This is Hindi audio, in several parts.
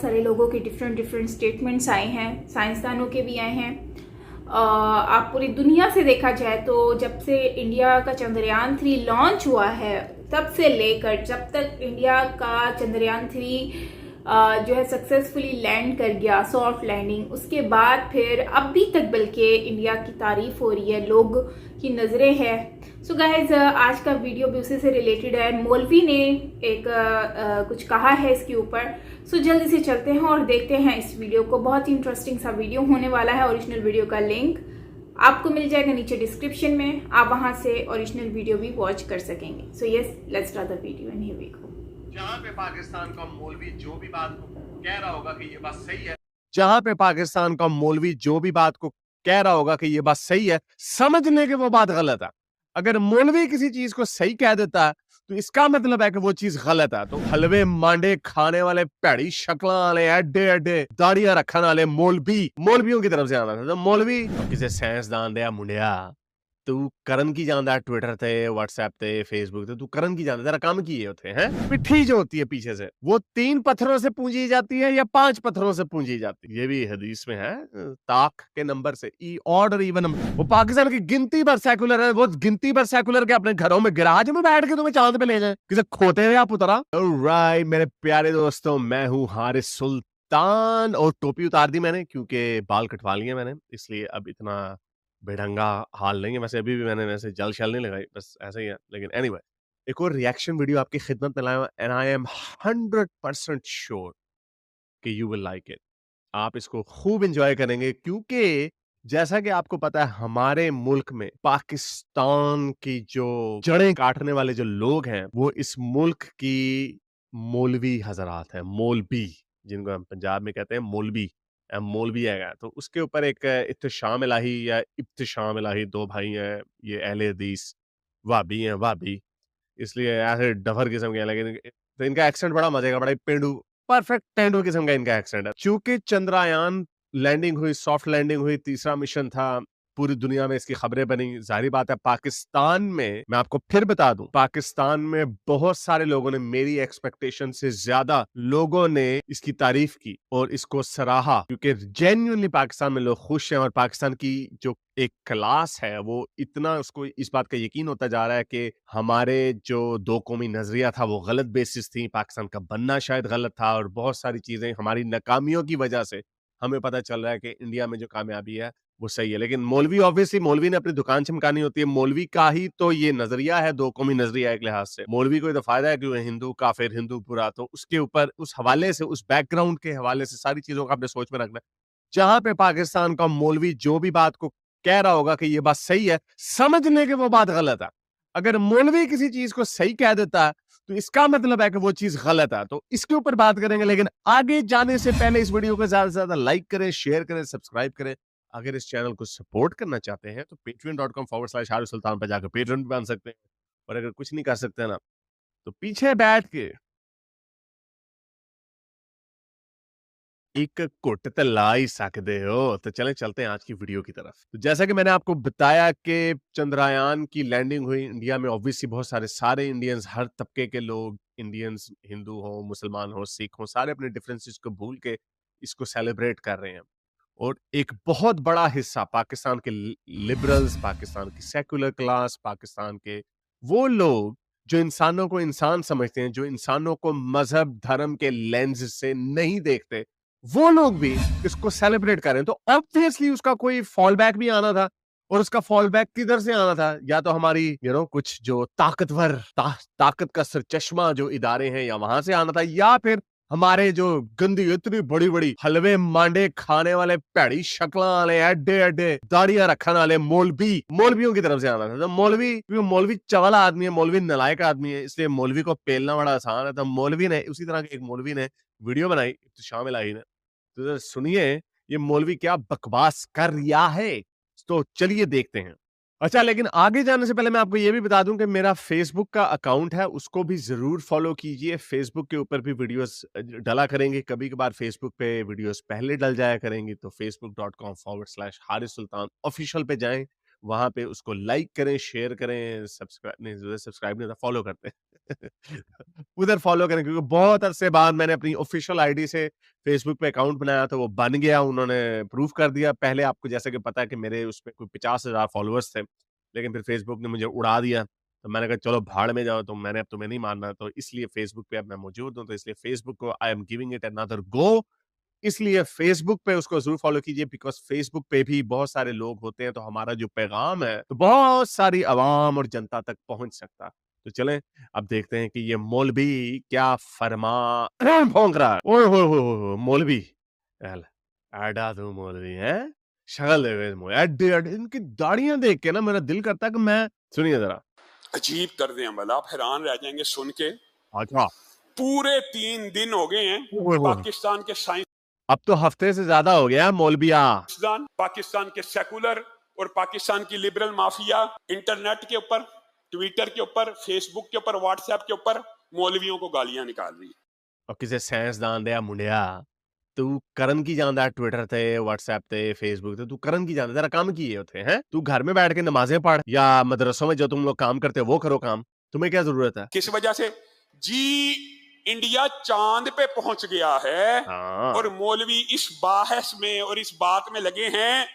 बहुत सारे लोगों के डिफरेंट डिफरेंट स्टेटमेंट्स आए हैं, साइंसदानों के भी आए हैं। आप पूरी दुनिया से देखा जाए तो जब से इंडिया का चंद्रयान 3 लॉन्च हुआ है तब से लेकर जब तक इंडिया का चंद्रयान 3 जो है सक्सेसफुली लैंड कर गया, सॉफ्ट लैंडिंग, उसके बाद फिर अभी तक बल्कि इंडिया की तारीफ हो रही है, लोग की नज़रें हैं। सो गाइज, आज का वीडियो भी उसी से रिलेटेड है। मौलवी ने एक कुछ कहा है इसके ऊपर। सो जल्दी से चलते हैं और देखते हैं इस वीडियो को। बहुत ही इंटरेस्टिंग सा वीडियो होने वाला है। ओरिजिनल वीडियो का लिंक आपको मिल जाएगा नीचे डिस्क्रिप्शन में, आप वहां से ओरिजिनल वीडियो भी वॉच कर सकेंगे। So yes, let's start the video and here we go. जहां पे पाकिस्तान का मौलवी जो भी बात को कह रहा होगा कि ये बात सही है, जहां पे पाकिस्तान का मौलवी जो भी बात को कह रहा होगा कि ये बात सही है, समझ लें कि वो बात गलत है। अगर मौलवी किसी चीज को सही कह देता है तो इसका मतलब है कि वो चीज गलत है। तो हलवे मांडे खाने वाले, भैड़ी शक्ल वाले, एडे एडे दाड़ियां रखने वाले मौलवियों की तरफ से आना था। तो मौलवी किसी साइंसदान दे मुंडिया, तू करन की जानदा ट्विटर ते, व्हाट्सएप ते, फेसबुक ते, तू करन की जानदा, तेरा काम की है होते हैं? पिट्ठी जो होती है पीछे से, वो 3 पत्थरों से पूंजी जाती है या 5 पत्थरों से पूंजी जाती है? ये भी हदीस में है, ताक के नंबर से, ऑड और इवन नंबर। वो पाकिस्तान की गिनती भर सेकुलर है, वो गिनती भर सेकुलर के अपने घरों में गैराज में बैठ के तुम्हें चांद पे ले जाए, किसे खोते हुए आप उतरा। ऑलराइट मेरे प्यारे दोस्तों, मैं हूँ हारिस सुल्तान और टोपी उतार दी मैंने क्योंकि बाल कटवा लिए मैंने, इसलिए अब इतना बेढंगा हाल नहीं है। वैसे अभी भी मैंने वैसे जल शल नहीं लगाई, बस ऐसे ही है। लेकिन एनीवे, एक और रिएक्शन वीडियो आपकी खिदमत में लाया हूं एंड आई एम 100% श्योर कि यू विल लाइक इट। आप इसको खूब एंजॉय करेंगे क्योंकि जैसा कि आपको पता है, हमारे मुल्क में पाकिस्तान की जो जड़ें काटने वाले जो लोग हैं, वो इस मुल्क की मौलवी हजरात हैं। मौलवी, जिनको हम पंजाब में कहते हैं मौलवी, मौलवी है। तो उसके ऊपर एक इत्तेशाम इलाही या इब्तिशाम इलाही, दो भाई हैं, ये अहले हदीस वाबी हैं, वाबी इसलिए ऐसे डफर किस्म के हैं, लेकिन तो इनका एक्सेंट बड़ा मजे का, बड़ा पेंडू, परफेक्ट टेंडू किस्म का इनका एक्सेंट है। चूंकि चंद्रयान लैंडिंग हुई, सॉफ्ट लैंडिंग हुई, तीसरा मिशन था, पूरी दुनिया में इसकी खबरें बनी। जाहिर बात है पाकिस्तान में, मैं आपको फिर बता दूं, पाकिस्तान में बहुत सारे लोगों ने, मेरी एक्सपेक्टेशन से ज्यादा लोगों ने इसकी तारीफ की और इसको सराहा, क्योंकि जेन्युइनली पाकिस्तान में लोग खुश हैं और पाकिस्तान की जो एक क्लास है वो इतना, उसको इस बात का यकीन होता जा रहा है कि हमारे जो दो कौमी नजरिया था वो गलत बेसिस थी, पाकिस्तान का बनना शायद गलत था और बहुत सारी चीजें हमारी नाकामियों की वजह से हमें पता चल रहा है कि इंडिया में जो कामयाबी है वो सही है। लेकिन मौलवी, ऑब्वियसली मौलवी ने अपनी दुकान चमकानी होती है। मौलवी का ही तो ये नजरिया है, दो कौमी नजरिया एक लिहाज से। मौलवी को तो फायदा है कि हिंदू काफिर, हिंदू बुरा, तो उसके ऊपर उस हवाले से, उस बैकग्राउंड के हवाले से सारी चीजों का अपने सोच में रखना है। जहां पे पाकिस्तान का मौलवी जो भी बात को कह रहा होगा कि ये बात सही है, समझ लें कि वो बात गलत है। अगर मौलवी किसी चीज को सही कह देता है तो इसका मतलब है कि वो चीज गलत है। तो इसके ऊपर बात करेंगे, लेकिन आगे जाने से पहले इस वीडियो को ज्यादा से ज्यादा लाइक करें, शेयर करें, सब्सक्राइब करें। अगर इस चैनल को सपोर्ट करना चाहते हैं तो patreon.com/हारिस सुल्तान पर जाकर पेट्रन भी बन सकते हैं। और अगर कुछ नहीं कर सकते ना, तो पीछे बैठ के एक घुट ते ला ही सकते हो। तो चलें, चलते हैं आज की वीडियो की तरफ। तो जैसा कि मैंने आपको बताया कि चंद्रयान की लैंडिंग हुई इंडिया में, ऑब्वियसली बहुत सारे इंडियंस, हर तबके के लोग, इंडियंस, हिंदू हो, मुसलमान हो, सिख हो, सारे अपने डिफरेंसेस को भूल के इसको सेलिब्रेट कर रहे हैं। और एक बहुत बड़ा हिस्सा पाकिस्तान के लिबरल्स, पाकिस्तान की सेकुलर क्लास, पाकिस्तान के वो लोग जो इंसानों को इंसान समझते हैं, जो इंसानों को मजहब धर्म के लेंस से नहीं देखते, वो लोग भी इसको सेलिब्रेट कर रहे हैं। तो ऑब्वियसली उसका कोई फॉल बैक भी आना था। और उसका फॉल बैक किधर से आना था? या तो हमारी कुछ जो ताकतवर, ताकत का सरचश्मा जो इदारे हैं, या वहां से आना था, या फिर हमारे जो गंदी, इतनी बड़ी बड़ी हलवे मांडे खाने वाले, भैड़ी शक्ल वाले, एडे एडे दाड़ियां रखने वाले मौलवियों की तरफ से आना था। तो मौलवी, क्योंकि मौलवी चवला आदमी है, मौलवी नालायक आदमी है, इसलिए मौलवी को पेलना बड़ा आसान है। तो मौलवी ने, उसी तरह के एक मौलवी ने वीडियो बनाई, इब्तिशाम इलाही ने। तो जरा सुनिए ये मौलवी क्या बकवास कर रिया है। तो चलिए देखते हैं। अच्छा, लेकिन आगे जाने से पहले मैं आपको ये भी बता दूं कि मेरा फेसबुक का अकाउंट है, उसको भी जरूर फॉलो कीजिए। फेसबुक के ऊपर भी वीडियोस डला करेंगे, कभी कभार फेसबुक पे वीडियोस पहले डल जाया करेंगी। तो facebook.com/हारिस सुल्तान ऑफिशियल पे जाएं, वहां पे उसको लाइक करें, शेयर करें, सब्सक्राइब नहीं, सब्सक्राइब नहीं होता, फॉलो करते हैं उधर फॉलो करें, क्योंकि बहुत अरसे बाद मैंने अपनी ऑफिशियल आईडी से फेसबुक पे अकाउंट बनाया, तो वो बन गया, उन्होंने प्रूफ कर दिया। पहले आपको जैसे कि पता है कि मेरे उस पे कोई 50,000 फॉलोअर्स थे, लेकिन फिर फेसबुक ने मुझे उड़ा दिया, तो मैंने कहा चलो भाड़ में जाओ, तो मैंने अब तुम्हें नहीं मानना, तो इसलिए फेसबुक पे अब मैं मौजूद हूँ, तो इसलिए फेसबुक को I am giving it another go. इसलिए फेसबुक पे उसको जरूर फॉलो कीजिए, बिकॉज फेसबुक पे भी बहुत सारे लोग होते हैं, तो हमारा जो पैगाम है तो बहुत सारी आवाम और जनता तक पहुंच सकता है। तो चलें अब देखते हैं कि ये मौलवी क्या फरमा भौंक रहा है। ओए होए होए होए, मौलवी एल एडा तू मौलवी है, शक्ल देखो एडे एडे, इनकी दाढ़ियां देख के ना मेरा दिल करता है कि मैं, सुनिए जरा, अजीब तर्ज अमल, आप हैरान रह जाएंगे सुन के। अच्छा पूरे 3 दिन हो गए हैं ओए होए, पाकिस्तान के अब तो हफ्ते से ज्यादा हो गया मौलविया। साइंसदान, पाकिस्तान के सेकुलर और पाकिस्तान की लिबरल माफिया इंटरनेट के ऊपर, ट्विटर के ऊपर, फेसबुक के ऊपर, व्हाट्सएप के ऊपर मौलवियों को गालियां निकाल रही है। और किसी साइंसदान दे मुंडिया, तू करन की ਜਾਂਦਾ ट्विटर ते व्हाट्सएप ते फेसबुक ते, तू करन की ਜਾਂਦਾ, तेरा काम की है उथे हैं? तू घर में बैठ के नमाजें पढ़ या मदरसों में जो तुम लोग काम करते हो वो करो काम, तुम्हें क्या जरूरत है? किस वजह से जी? इंडिया चांद पे पहुंच गया है हाँ। और मौलवी इस बाहस में और इस बात में लगे हैं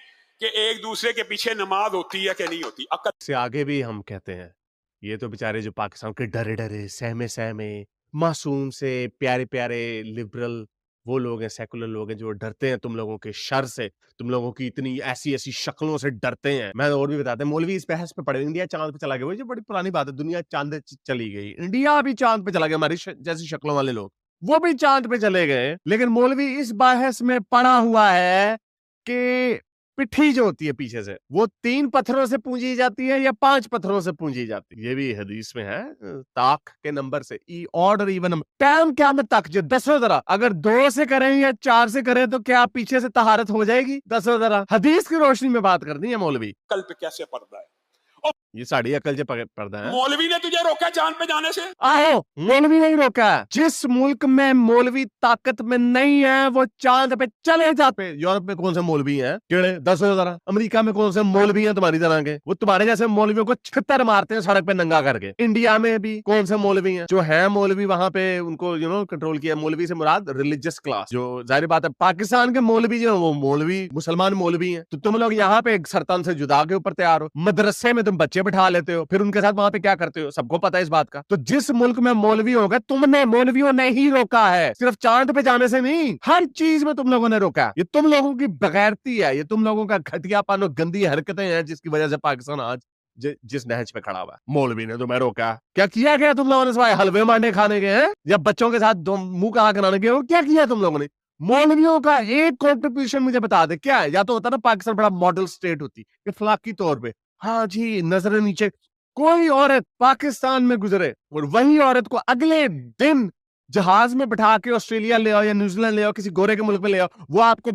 कि एक दूसरे के पीछे नमाज होती है कि नहीं होती। अक्ल से आगे भी हम कहते हैं, ये तो बेचारे जो पाकिस्तान के डरे डरे सहमे सहमे मासूम से प्यारे प्यारे लिबरल वो लोग हैं, सेकुलर लोग हैं, जो डरते हैं तुम लोगों के शर से, तुम लोगों की इतनी ऐसी ऐसी शक्लों से डरते हैं। मैं और भी बताते हैं, मौलवी इस बहस पे पड़े, इंडिया चांद पे चला गया, वो जो बड़ी पुरानी बात है, दुनिया चांद पे चली गई, इंडिया भी चांद पे चला गया, हमारी जैसी शक्लों वाले लोग वो भी चांद पे चले गए, लेकिन मौलवी इस बहस में पड़ा हुआ है कि पिट्ठी जो होती है पीछे से, वो 3 पत्थरों से पूंजी जाती है या 5 पत्थरों से पूंजी जाती है। ये भी हदीस में है, ताक के नंबर से, ऑड और इवन नंबर, टाइम क्या में तक जो 10 जरा, अगर 2 से करें या 4 से करें तो क्या पीछे से तहारत हो जाएगी? 10 जरा हदीस की रोशनी में बात करनी है मौलवी। पे कैसे पड़ता है? ये साड़ी अकल से पड़ता है। मौलवी ने तुझे रोका चांद पे जाने से? आओ, मौलवी नहीं रोका। जिस मुल्क में मौलवी ताकत में नहीं है वो चांद पे चले जाते। यूरोप में कौन से मौलवी हैं? केड़े 10 जरा। अमेरिका में कौन से मौलवी हैं तुम्हारी तरह के? वो तुम्हारे जैसे मौलवियों को छितर मारते हैं सड़क पे नंगा करके। इंडिया में भी कौन से मौलवी हैं? जो है मौलवी वहां पे उनको कंट्रोल किया। मौलवी से मुराद रिलीजियस क्लास, जो जाहिर बात है पाकिस्तान के मौलवी जो वो मौलवी मुसलमान मौलवी हैं। तो तुम लोग यहाँ पे सरतन से जुदा के ऊपर तैयार हो, मदरसे में तुम बच्चे बिठा लेते हो, फिर उनके साथ वहां पे क्या करते हो? सबको पता है इस बात का। तो जिस मुल्क में मौलवी होगा, तुमने मौलवियों ने ही रोका है, सिर्फ चांद पे जाने से नहीं, हर चीज में तुम लोगों ने रोका। ये तुम लोगों की बगैरती है, ये तुम लोगों का घटियापन और गंदी हरकतें हैं, जिसकी वजह से पाकिस्तान आज जिस नहज पे खड़ा हुआ है। मौलवी ने तुम्हें रोका। क्या किया गया तुम लोगों ने? सिवाय हलवे मांडे खाने के हैं या बच्चों के साथ मुंह कहा कराने के हो? क्या किया तुम लोगों ने? मौलवियों का एक कॉन्ट्रीब्यूशन मुझे बता दे, क्या है? या तो होता ना पाकिस्तान बड़ा मॉडल स्टेट होती, इखलाकी तौर पे, हाँ जी, नजर नीचे कोई औरत पाकिस्तान में गुजरे और वही औरत को अगले दिन जहाज में बिठा के ऑस्ट्रेलिया ले आओ या न्यूजीलैंड ले आओ, किसी गोरे के मुल्क में ले आओ, वो आपको,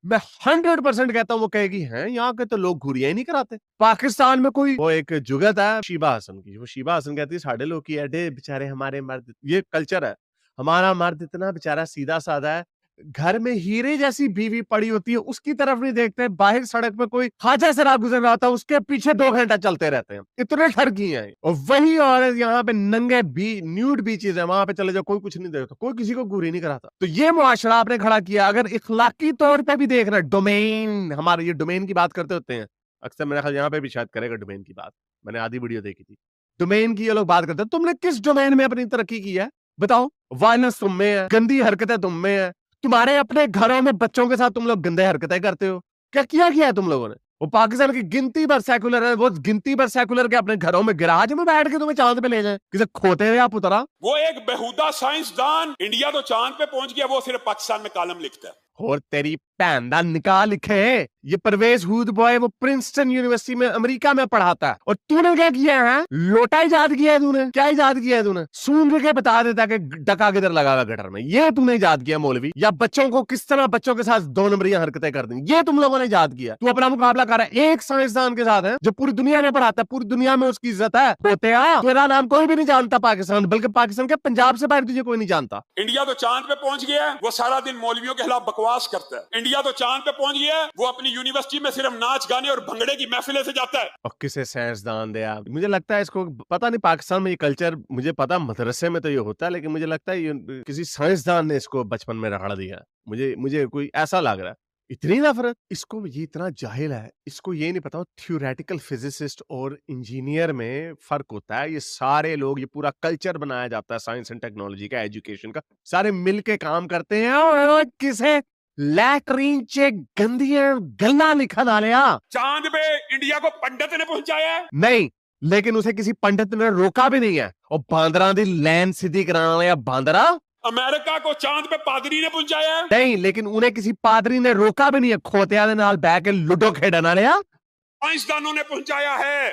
मैं 100% कहता हूँ, वो कहेगी हैं यहाँ के तो लोग घुरिया ही नहीं कराते। पाकिस्तान में कोई, वो एक जुगत है शीबा हसन की, वो शीबा हसन कहती है साढ़े लोग की अडे बेचारे हमारे मर्द, ये कल्चर है हमारा, मर्द इतना बेचारा सीधा साधा है, घर में हीरे जैसी बीवी पड़ी होती है उसकी तरफ नहीं देखते, बाहर सड़क पे कोई खाजा शराब गुजर रहा था उसके पीछे 2 घंटा चलते रहते हैं, इतने ठरकी हैं। और वही औरत यहाँ पे नंगे भी न्यूड बीचेस है, वहां पे चले जाओ कोई कुछ नहीं देखता, कोई किसी को गुरी नहीं कराता। तो ये मुआशरा आपने खड़ा किया। अगर इखलाकी तौर पे भी देखना, डोमेन, हमारे ये डोमेन की बात करते होते हैं अक्सर, मेरा ख्याल यहाँ पे भी शायद करेगा डोमेन की बात, मैंने आधी वीडियो देखी थी, डोमेन की ये लोग बात करते हैं। तुमने किस डोमेन में अपनी तरक्की की है बताओ? वायलेंस तुम में है, गंदी हरकतें तुम में है, तुम्हारे अपने घरों में बच्चों के साथ तुम लोग गंदे हरकतें करते हो। क्या किया है तुम लोगों ने? वो पाकिस्तान की गिनती भर सेकुलर है, वो गिनती भर सेकुलर के अपने घरों में गिराज में बैठ के तुम्हें चांद पे ले जाए, किसे खोते हुए आप उतरा। वो एक बेहुदा साइंसदान, इंडिया तो चांद पे पहुंच गया, वो सिर्फ पाकिस्तान में कॉलम लिखता है। और तेरी भैन दा निकाह लिखे है ये परवेज हुद बॉय, वो प्रिंसटन यूनिवर्सिटी में अमेरिका में पढ़ाता है, और तूने क्या किया है? लोटा इजाद किया है तूने। क्या इजाद किया है तूने? सूंघ के बता देता कि डका किधर लगा हुआ गटर में, ये तूने इजाद किया मौलवी। या बच्चों को किस तरह बच्चों के साथ 2 नंबरियां हरकतें कर दी, ये तुम लोगों ने इजाद किया। तू अपना मुकाबला कर रहा है एक साइंसदान के साथ है जो पूरी दुनिया में पढ़ाता है, पूरी दुनिया में उसकी इज्जत है। होते आया तेरा नाम कोई भी नहीं जानता पाकिस्तान, बल्कि पाकिस्तान के पंजाब से बाहर तुझे कोई नहीं जानता। इंडिया तो चांद पे पहुंच गया है, वो सारा दिन मौलवियों के खिलाफ बकवास बकवास करता है। इंडिया तो चांद पे पहुंच गया है, वो अपनी यूनिवर्सिटी में सिर्फ नाच गाने और भंगड़े की महफिलें से जाता है। और किसे साइंसदान दिया? मुझे लगता है इसको पता नहीं, पाकिस्तान में ये कल्चर, मुझे पता मदरसे में तो ये होता है, लेकिन मुझे लगता है ये किसी साइंसदान ने इसको बचपन में रगड़ दिया। मुझे कोई ऐसा लग रहा है। इतनी नफरत इसको, ये इतना जाहिल है, इसको ये नहीं पता थ्योरेटिकल फिजिसिस्ट और इंजीनियर में फर्क होता है। ये सारे लोग, ये पूरा कल्चर बनाया जाता है साइंस एंड टेक्नोलॉजी का, एजुकेशन का, सारे मिलके काम करते हैं। और किसे लैट्रीन चे गंदियां गल्ला लिखा डालिया। चांद पे इंडिया को पंडित ने पहुंचाया है। नहीं, लेकिन उसे किसी पंडित ने रोका भी नहीं है। और बांदरा दी लैन सीधी कराने वाला बांदरा, अमेरिका को चांद पे पादरी ने पहुंचाया है। नहीं, लेकिन उन्हें किसी पादरी ने रोका भी नहीं है। खोतिया दे नाल बैठ के लूडो खेडना लिया। साइंसदानों ने पहुंचाया है,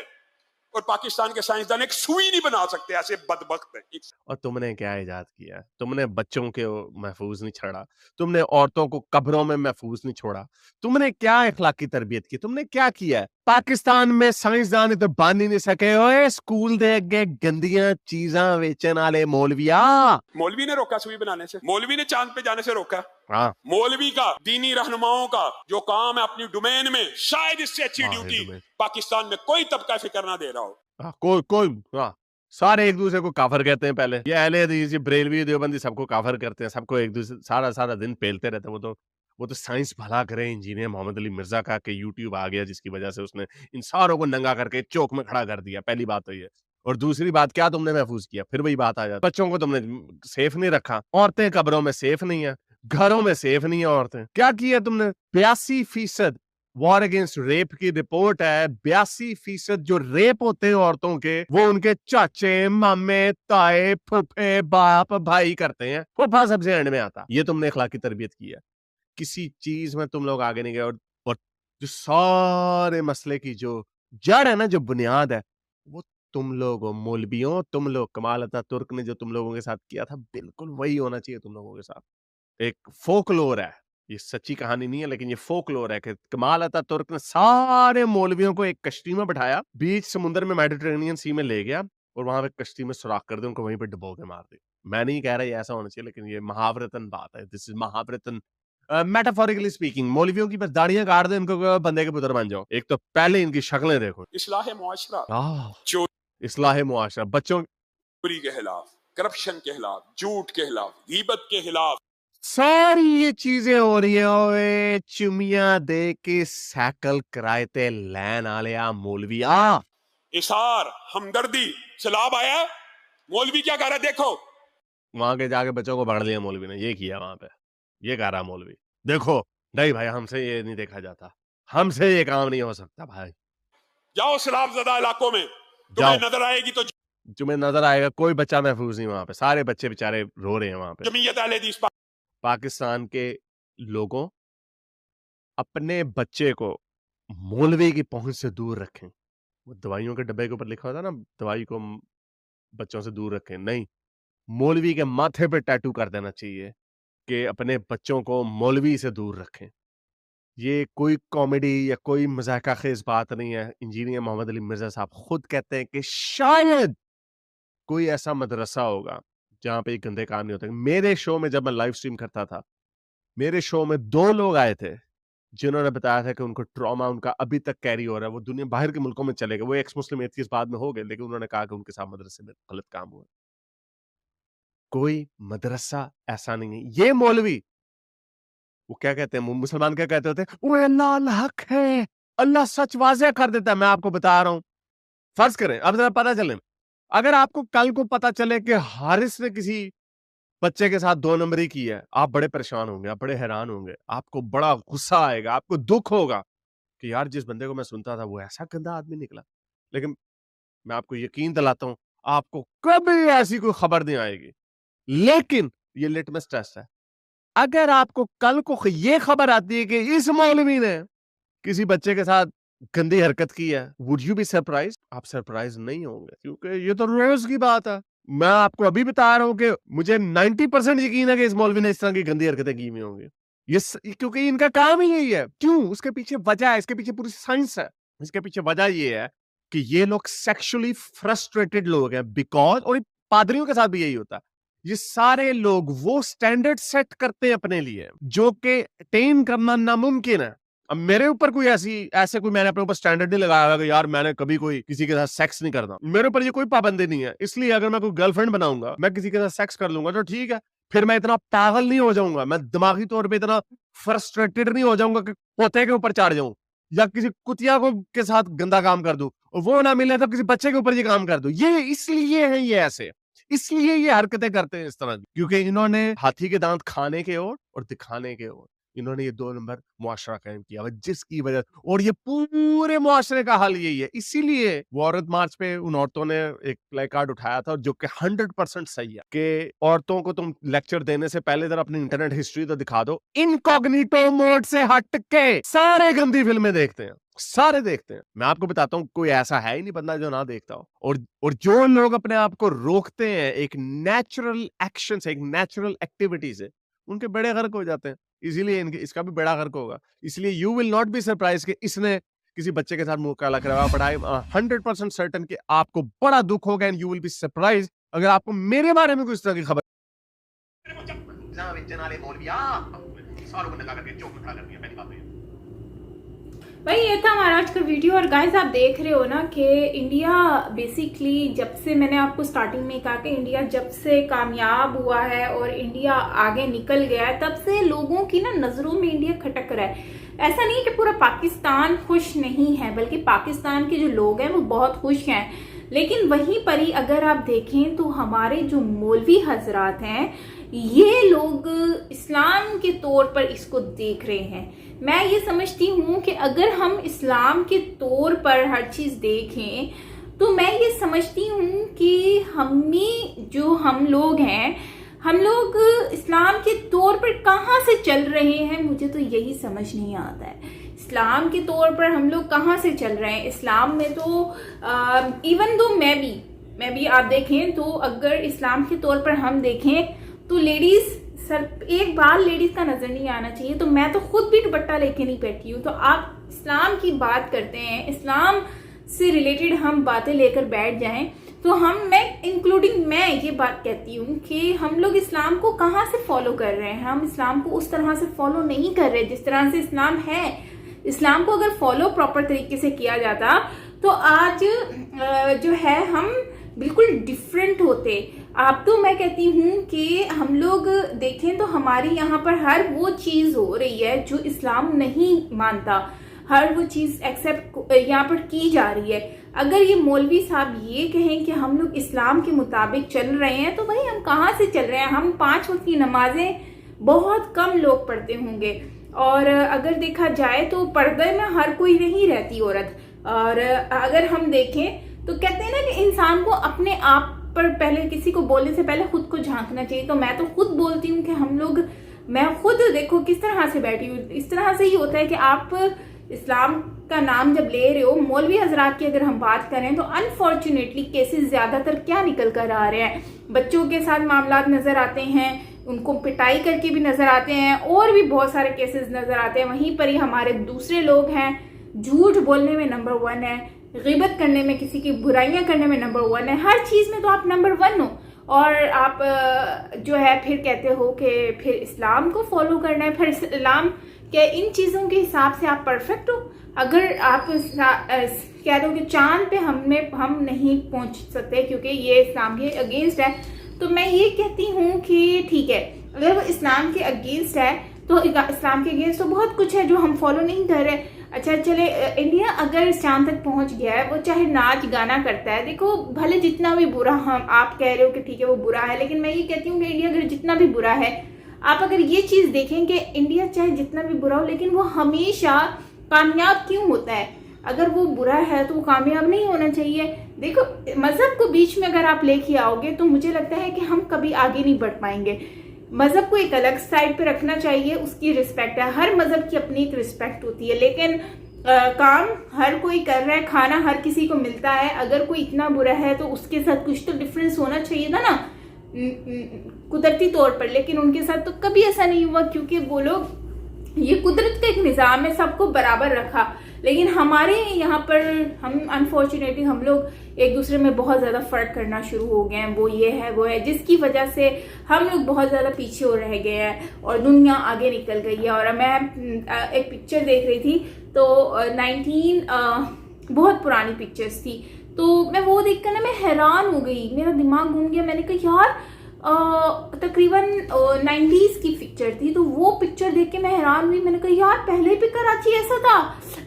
और पाकिस्तान के साइंसदान एक सुई नहीं बना सकते, ऐसे बदबख्त हैं। और तुमने क्या इजाद किया? तुमने बच्चों के महफूज नहीं छोड़ा, तुमने औरतों को कब्रों में महफूज नहीं छोड़ा, तुमने क्या इखलाकी तरबियत की, तुमने क्या किया है? पाकिस्तान में साइंसदान तो बन ही नहीं सके। ओए स्कूल दे अगे गंदियां चीजां बेचन वाले मौलविया। मौलवी ने रोका सुई बनाने से, मौलवी ने चांद पे जाने से रोका। हाँ, मौलवी का, दीनी रहनुमाओं का जो काम है अपनी डोमेन में, शायद इससे अच्छी हाँ, ड्यूटी डोमेन। पाकिस्तान में कोई तबका फिक्र ना दे रहा हो। हाँ, कोई हाँ, सारे एक दूसरे को काफर कहते हैं। पहले ये अहले हदीस, ये बरेलवी, देवबंदी सबको काफर करते हैं, सबको एक दूसरे सारा दिन पेलते रहते हैं। वो तो साइंस भला करे इंजीनियर मोहम्मद अली मिर्जा का के यूट्यूब आ गया, जिसकी वजह से उसने इन सारों को नंगा करके चौक में खड़ा कर दिया। पहली बात तो ये। और दूसरी बात, क्या तुमने महफूज किया? फिर वही बात आ जाती, बच्चों को तुमने सेफ नहीं रखा। औरतें कब्रों में सेफ नहीं है, घरों में सेफ नहीं है औरतें। क्या किया तुमने? 82% वॉर अगेंस्ट रेप की रिपोर्ट है। 82% जो रेप होते हैं औरतों के, वो उनके चाचे, मामे, ताए, फूफे, बाप, भाई करते हैं। फूफा सबसे एंड में आता। ये तुमने इखलाकी तरबियत की है। किसी चीज में तुम लोग आगे नहीं गए। और जो सारे मसले की जो जड़ है ना, जो बुनियाद है, वो तुम लोग हो मौलवियों, तुम लोग। कमाल अतातुर्क ने जो तुम लोगों के साथ किया था, बिल्कुल वही होना चाहिए तुम लोगों के साथ। एक फोकलोर है, ये सच्ची कहानी नहीं है, लेकिन ये फोकलोर है कि कमाल अतातुर्क ने सारे मौलवियों को एक कश्ती में बिठाया, बीच समुद्र में, मेडिटेरेनियन सी में ले गया, और वहां पे कश्ती में सुराख कर दे, उनको वहीं पे डुबो के मार दे। मैं नहीं कह रहा ये ऐसा होना चाहिए, लेकिन ये महावरतन बात है। दिस इज महावरतन, मेटाफोरिकली स्पीकिंग। मौलवियों की बस दाढ़ियां काट दे, इनको कहो बंदे के पुत्र बन जाओ। एक तो पहले इनकी शक्लें देखो। इस्लाह मुआशरा, इस्लाह मुआशरा, बच्चों चोरी के खिलाफ, करप्शन के खिलाफ, झूठ के खिलाफ, गीबत के खिलाफ, सारी ये चीजें हो रही है। ओए चुमिया दे के सैकल करायते लैन आलिया मौलविया। इशार, हमदर्दी से लाभ आया। मौलवी क्या कर रहा है देखो। वहां के जाके बच्चों को पकड़ लिया मौलवी ने, ये किया वहां पे। ये कह रहा मौलवी, देखो नहीं भाई, हमसे ये नहीं देखा जाता, हमसे ये काम नहीं हो सकता भाई। जाओ सैलाब ज़दा इलाकों में, जाओ। तुम्हें नजर आएगी तो तुम्हें नजर आएगा कोई बच्चा महफूज नहीं वहां पे। सारे बच्चे बेचारे रो रहे हैं वहां पे। जमीयत अहले हदीस पाकिस्तान के लोगों, अपने बच्चे को मौलवी की पहुंच से दूर रखें। वो दवाइयों के डब्बे के ऊपर लिखा होता है ना, दवाई को बच्चों से दूर रखें, नहीं, मौलवी के माथे पे टैटू कर देना चाहिए कि अपने बच्चों को मौलवी से दूर रखें। ये कोई कॉमेडी या कोई मजाका खेज बात नहीं है। इंजीनियर मोहम्मद अली मिर्जा साहब खुद कहते हैं कि शायद कोई ऐसा मदरसा होगा जहां पे ये गंदे काम नहीं होते। मेरे शो में जब मैं लाइव स्ट्रीम करता था, मेरे शो में 2 लोग आए थे जिन्होंने बताया था कि उनको ट्रॉमा उनका अभी तक कैरी हो रहा है। वो दुनिया बाहर के मुल्कों में चले गए, वो एक्स मुस्लिम एथियस्ट बाद में हो गए, लेकिन उन्होंने कहा कि उनके साथ मदरसे में गलत काम हुआ। कोई मदरसा ऐसा नहीं है। ये मौलवी, वो क्या कहते हैं, मुसलमान क्या कहते होते हैं, वो अल्लाह हक है, अल्लाह सच वाज़ेह कर देता है। मैं आपको बता रहा हूं, फर्ज करें, अब जरा पता चले, अगर आपको कल को पता चले कि हारिस ने किसी बच्चे के साथ 2 नंबरी की है, आप बड़े परेशान होंगे, आप बड़े हैरान होंगे, आपको बड़ा गुस्सा आएगा, आपको दुख होगा कि यार जिस बंदे को मैं सुनता था वो ऐसा गंदा आदमी निकला। लेकिन मैं आपको यकीन दिलाता हूं, आपको कभी ऐसी कोई खबर नहीं आएगी। लेकिन ये लिटमस टेस्ट है, अगर आपको कल को ये खबर आती है कि इस मौलवी ने किसी बच्चे के साथ गंदी हरकत की है, वुड यू बी सरप्राइज? आप सरप्राइज नहीं होंगे, क्योंकि ये तो रोज की बात है। मैं आपको अभी बता रहा हूं कि मुझे 90% यकीन है कि इस मौलवी ने इस तरह की गंदी हरकतें की हुई होंगी। क्योंकि इनका काम ही यही है। क्यों? उसके पीछे वजह है, इसके पीछे पूरी साइंस है। इसके पीछे वजह ये है कि ये लोग सेक्सुअली फ्रस्ट्रेटेड लोग हैं, बिकॉज, और पादरियों के साथ भी यही होता है, ये सारे लोग वो स्टैंडर्ड सेट करते हैं अपने लिए जो कि अटेन करना नामुमकिन है। अब मेरे ऊपर कोई ऐसे कोई मैंने अपने ऊपर स्टैंडर्ड नहीं लगाया कि यार मैंने कभी कोई किसी के साथ सेक्स नहीं करना, मेरे ऊपर ये कोई पाबंदी नहीं है। इसलिए अगर मैं कोई गर्लफ्रेंड बनाऊंगा, मैं किसी के साथ सेक्स कर लूंगा तो ठीक है, फिर मैं इतना पागल नहीं हो जाऊंगा, मैं दिमागी तौर पे इतना फ्रस्ट्रेटेड नहीं हो जाऊंगा कि पोते के ऊपर चढ़ जाऊं या किसी कुतिया को के साथ गंदा काम कर दूं और वो ना मिले तो किसी बच्चे के ऊपर ये काम कर दूं। ये इसलिए है ये ऐसे, इसलिए ये हरकतें करते हैं इस तरह की, क्योंकि इन्होंने हाथी के दांत खाने के और दिखाने के इन्होंने ये 2 नंबर मुआशरा कायम किया जिसकी वजह, और ये पूरे मुआशरे का हाल यही है। इसीलिए वो औरत मार्च पे उन औरतों ने एक प्ले कार्ड उठाया था जो कि 100% सही है कि औरतों को तुम लेक्चर देने से पहले जरा अपनी इंटरनेट हिस्ट्री तो दिखा दो। इनकॉग्निटो मोड से हट के सारे गंदी फिल्में देखते हैं, सारे देखते हैं। मैं आपको बताता हूँ कोई ऐसा है ही नहीं बंदा जो ना देखता हो। और जो लोग अपने आप को रोकते हैं एक नेचुरल एक्शन से, एक नेचुरल एक्टिविटी से, उनके बड़े गर्क हो जाते हैं। इसीलिए इसका भी बड़ा गर्क होगा। इसलिए you will not be surprise कि इसने किसी बच्चे के साथ मुंह काला करवाया, बट आई 100% सर्टन कि आपको बड़ा दुख होगा and you will be surprise अगर आपको मेरे बारे में कुछ तरह की खबर। भाई ये था हमारा आज का वीडियो। और गाइस आप देख रहे हो ना कि इंडिया बेसिकली जब से, मैंने आपको स्टार्टिंग में कहा कि इंडिया जब से कामयाब हुआ है और इंडिया आगे निकल गया है, तब से लोगों की ना नजरों में इंडिया खटक रहा है। ऐसा नहीं है कि पूरा पाकिस्तान खुश नहीं है, बल्कि पाकिस्तान के जो लोग हैं वो बहुत खुश हैं। लेकिन वहीं पर ही अगर आप देखें तो हमारे जो मौलवी हजरात हैं, ये लोग इस्लाम के तौर पर इसको देख रहे हैं। मैं ये समझती हूँ कि अगर हम इस्लाम के तौर पर हर चीज देखें तो मैं ये समझती हूँ कि हम लोग हैं, हम लोग इस्लाम के तौर पर कहाँ से चल रहे हैं, मुझे तो यही समझ नहीं आता है। इस्लाम के तौर पर हम लोग कहाँ से चल रहे हैं? इस्लाम में तो इवन दो मैं भी आप देखें तो अगर इस्लाम के तौर पर हम देखें तो लेडीज एक बाल लेडीज का नजर नहीं आना चाहिए। तो मैं तो खुद भी दुपट्टा लेके नहीं बैठी हूँ। तो आप इस्लाम की बात करते हैं, इस्लाम से रिलेटेड हम बातें लेकर बैठ जाएं तो मैं ये बात कहती हूँ कि हम लोग इस्लाम को कहाँ से फॉलो कर रहे हैं? हम इस्लाम को उस तरह से फॉलो नहीं कर रहे जिस तरह से इस्लाम है। इस्लाम को अगर फॉलो प्रॉपर तरीके से किया जाता तो आज जो है हम बिल्कुल डिफरेंट होते। आप तो मैं कहती हूँ कि हम लोग देखें तो हमारे यहाँ पर हर वो चीज हो रही है जो इस्लाम नहीं मानता, हर वो चीज एक्सेप्ट यहाँ पर की जा रही है। अगर ये मौलवी साहब ये कहें कि हम लोग इस्लाम के मुताबिक चल रहे हैं तो भाई हम कहाँ से चल रहे हैं? हम 5 वक्त की नमाजें बहुत कम लोग पढ़ते होंगे। और अगर देखा जाए तो पर्दे में हर कोई नहीं रहती औरत। और अगर हम देखें तो कहते हैं ना कि इंसान को अपने आप पर पहले, किसी को बोलने से पहले खुद को झांकना चाहिए। तो मैं तो खुद बोलती हूँ कि मैं खुद देखो किस तरह से बैठी हूँ। इस तरह से ही होता है कि आप इस्लाम का नाम जब ले रहे हो, मौलवी हजरात की अगर हम बात करें तो अनफॉर्चुनेटली केसेस ज्यादातर क्या निकल कर आ रहे हैं, बच्चों के साथ मामलात नजर आते हैं, उनको पिटाई करके भी नजर आते हैं, और भी बहुत सारे केसेस नजर आते हैं। वहीं पर ही हमारे दूसरे लोग हैं, झूठ बोलने में नंबर 1 है, गिबत करने में, किसी की बुराइयां करने में नंबर 1 है। हर चीज में तो आप नंबर 1 हो और आप जो है फिर कहते हो कि फिर इस्लाम को फॉलो करना है, फिर इस्लाम के इन चीजों के हिसाब से आप परफेक्ट हो। अगर आप कह दो कि चांद पे हम नहीं पहुंच सकते क्योंकि ये इस्लाम के अगेंस्ट है, तो मैं ये कहती हूँ कि ठीक है, अगर वो इस्लाम के अगेंस्ट है तो इस्लाम के अगेंस्ट तो बहुत कुछ है जो हम फॉलो नहीं कर रहे। अच्छा चले, इंडिया अगर चांद तक पहुंच गया है, वो चाहे नाच गाना करता है, देखो भले जितना भी बुरा, हम आप कह रहे हो कि ठीक है वो बुरा है, लेकिन मैं ये कहती हूँ कि इंडिया अगर जितना भी बुरा है, आप अगर ये चीज देखें कि इंडिया चाहे जितना भी बुरा हो लेकिन वो हमेशा कामयाब क्यों होता है? अगर वो बुरा है तो वो कामयाब नहीं होना चाहिए। देखो मजहब को बीच में अगर आप लेके आओगे तो मुझे लगता है कि हम कभी आगे नहीं बढ़ पाएंगे। मजहब को एक अलग साइड पे रखना चाहिए, उसकी रिस्पेक्ट है, हर मजहब की अपनी एक रिस्पेक्ट होती है, लेकिन काम हर कोई कर रहा है, खाना हर किसी को मिलता है। अगर कोई इतना बुरा है तो उसके साथ कुछ तो डिफरेंस होना चाहिए था ना कुदरती तौर पर, लेकिन उनके साथ तो कभी ऐसा नहीं हुआ क्योंकि वो लोग, ये कुदरत का एक निजाम है, सबको बराबर रखा। लेकिन हमारे यहाँ पर हम अनफॉर्चुनेटली हम लोग एक दूसरे में बहुत ज़्यादा फ़र्क करना शुरू हो गए हैं, वो ये है वो है, जिसकी वजह से हम लोग बहुत ज़्यादा पीछे हो रह गए हैं और दुनिया आगे निकल गई है। और मैं एक पिक्चर देख रही थी तो 19 बहुत पुरानी पिक्चर्स थी, तो मैं वो देखकर ना मैं हैरान हो गई, मेरा दिमाग घूम गया। मैंने कहा यार तकरीबन 90s की पिक्चर थी, तो वो पिक्चर देख के मैं हैरान हुई। मैंने कहा यार पहले भी कराची ऐसा था,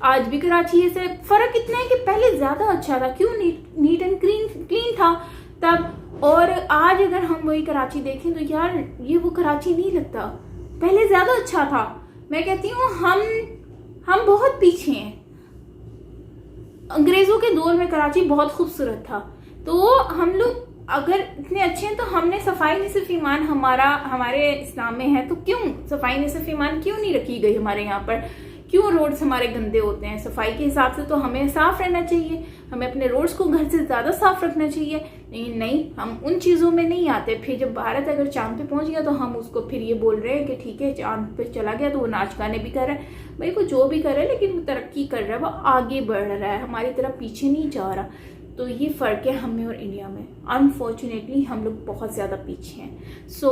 आज भी कराची ऐसा। फर्क इतना है कि पहले ज्यादा अच्छा था, क्यों नीट एंड क्लीन था तब, और आज अगर हम वही कराची देखें तो यार ये वो कराची नहीं लगता, पहले ज्यादा अच्छा था। मैं कहती हूँ हम बहुत पीछे हैं। अंग्रेजों के दौर में कराची बहुत खूबसूरत था, तो हम लोग अगर इतने अच्छे हैं तो हमने सफाई निसफ ईमान हमारे इस्लाम में है, तो क्यों सफाई निसफ ईमान क्यों नहीं रखी गई हमारे यहाँ पर? क्यों रोड्स हमारे गंदे होते हैं? सफाई के हिसाब से तो हमें साफ रहना चाहिए, हमें अपने रोड्स को घर से ज़्यादा साफ रखना चाहिए। लेकिन नहीं, हम उन चीज़ों में नहीं आते। फिर जब भारत अगर चांद पे पहुंच गया तो हम उसको फिर ये बोल रहे हैं कि ठीक है चांद पे चला गया तो वो नाच गाने भी कर रहा है। भाई वो जो भी कर रहा है, लेकिन वो तरक्की कर रहा है, वो आगे बढ़ रहा है, हमारी तरफ पीछे नहीं जा रहा। तो ये फ़र्क है हम में और इंडिया में। अनफॉर्चुनेटली हम लोग बहुत ज़्यादा पीछे हैं। सो